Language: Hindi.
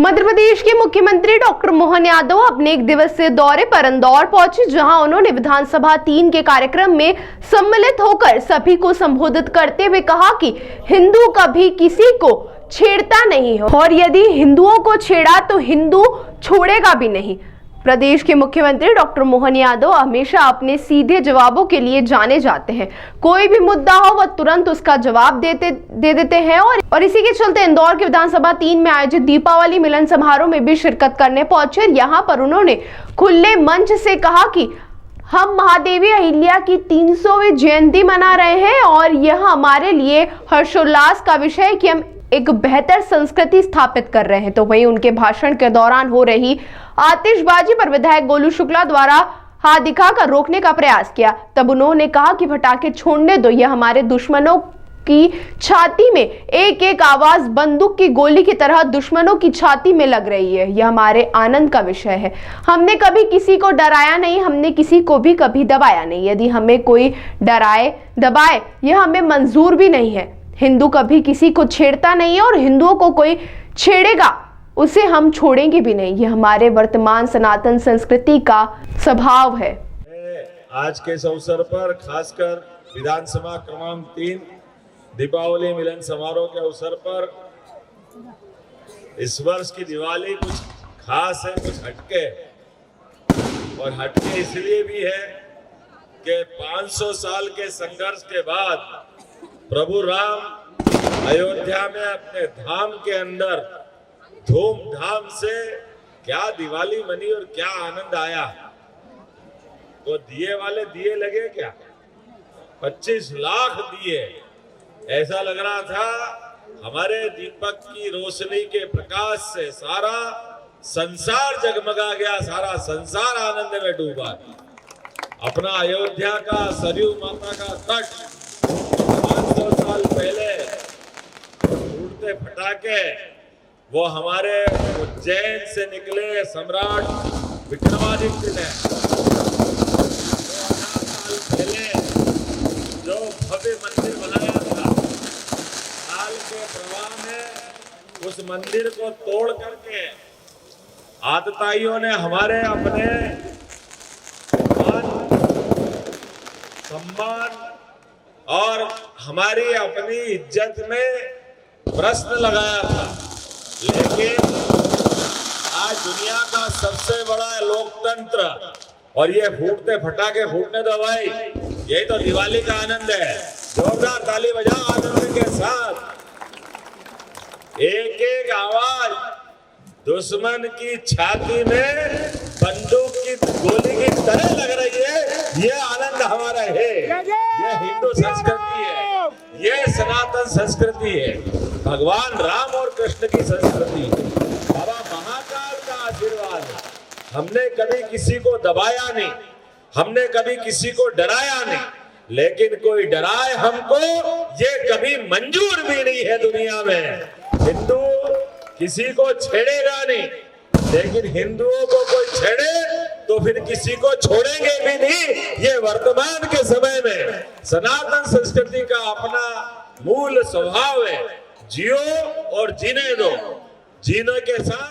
मध्य प्रदेश के मुख्यमंत्री डॉक्टर मोहन यादव अपने एक दिवसीय दौरे पर इंदौर पहुंचे, जहां उन्होंने विधानसभा 3 के कार्यक्रम में सम्मिलित होकर सभी को संबोधित करते हुए कहा कि हिंदू कभी किसी को छेड़ता नहीं है और यदि हिंदुओं को छेड़ा तो हिंदू छोड़ेगा भी नहीं। प्रदेश के मुख्यमंत्री डॉक्टर मोहन यादव हमेशा अपने सीधे जवाबों के लिए जाने जाते हैं। कोई भी मुद्दा हो वह तुरंत उसका जवाब दे देते हैं और इसी के चलते इंदौर के विधानसभा 3 में आयोजित दीपावली मिलन समारोह में भी शिरकत करने पहुंचे। यहाँ पर उन्होंने खुले मंच से कहा कि हम महादेवी अहिल्या की 300वीं जयंती मना रहे हैं और यह हमारे लिए हर्षोल्लास का विषय है कि हम एक बेहतर संस्कृति स्थापित कर रहे हैं। तो वहीं उनके भाषण के दौरान हो रही आतिशबाजी पर विधायक गोलू शुक्ला द्वारा हाथ दिखाकर रोकने का प्रयास किया। तब उन्होंने कहा कि पटाखे छोड़ने दो, यह हमारे दुश्मनों की छाती में एक एक आवाज बंदूक की गोली की तरह दुश्मनों की छाती में लग रही है। यह हमारे आनंद का विषय है। हमने कभी किसी को डराया नहीं, हमने किसी को भी कभी दबाया नहीं। यदि हमें कोई डराए दबाए यह हमें मंजूर भी नहीं है। हिंदू कभी किसी को छेड़ता नहीं है और हिंदुओं को कोई छेड़ेगा उसे हम छोड़ेंगे भी नहीं। यह हमारे वर्तमान सनातन संस्कृति का स्वभाव है। आज के इस अवसर पर खासकर विधानसभा क्रमांक 3 दीपावली मिलन समारोह के अवसर पर इस वर्ष की दिवाली कुछ खास है, कुछ हटके, और हटके इसलिए भी है कि 500 साल के संघर्ष के बाद प्रभु राम अयोध्या में अपने धाम के अंदर धूमधाम से क्या दिवाली मनी और क्या आनंद आया। तो दिए वाले दिए लगे क्या, 25 लाख दिए, ऐसा लग रहा था हमारे दीपक की रोशनी के प्रकाश से सारा संसार जगमगा गया, सारा संसार आनंद में डूबा। अपना अयोध्या का सरयू माता का तट 500 साल पहले फूटते फटाके वो हमारे उज्जैन से निकले सम्राट विक्रमादित्य ने 2000 साल पहले जो भव्य मंदिर बनाया था, काल के प्रवाह में उस मंदिर को तोड़ करके आतताइयों ने हमारे अपने सम्मान और हमारी अपनी इज्जत में प्रश्न लगाया था। लेकिन आज दुनिया का सबसे बड़ा लोकतंत्र और ये फूटते फटाके फूटने दो भाई, यही तो दिवाली का आनंद है। जोरदार ताली बजाओ आनंद के साथ। एक एक आवाज दुश्मन की छाती में बंदूक की गोली की तरह लग रही है। ये आनंद हमारा है, ये हिंदू संस्कृति है, ये सनातन संस्कृति है, भगवान राम और कृष्ण की संस्कृति, बाबा महाकाल का आशीर्वाद है। हमने कभी किसी को दबाया नहीं, हमने कभी किसी को डराया नहीं, लेकिन कोई डराए हमको ये कभी मंजूर भी नहीं है दुनिया में। हिंदू किसी को छेड़ेगा नहीं, लेकिन हिंदुओं को कोई छेड़े तो फिर किसी को छोड़ेंगे भी नहीं। ये वर्तमान के समय में सनातन संस्कृति का अपना मूल स्वभाव है। जियो और जीने दो, जीने के साथ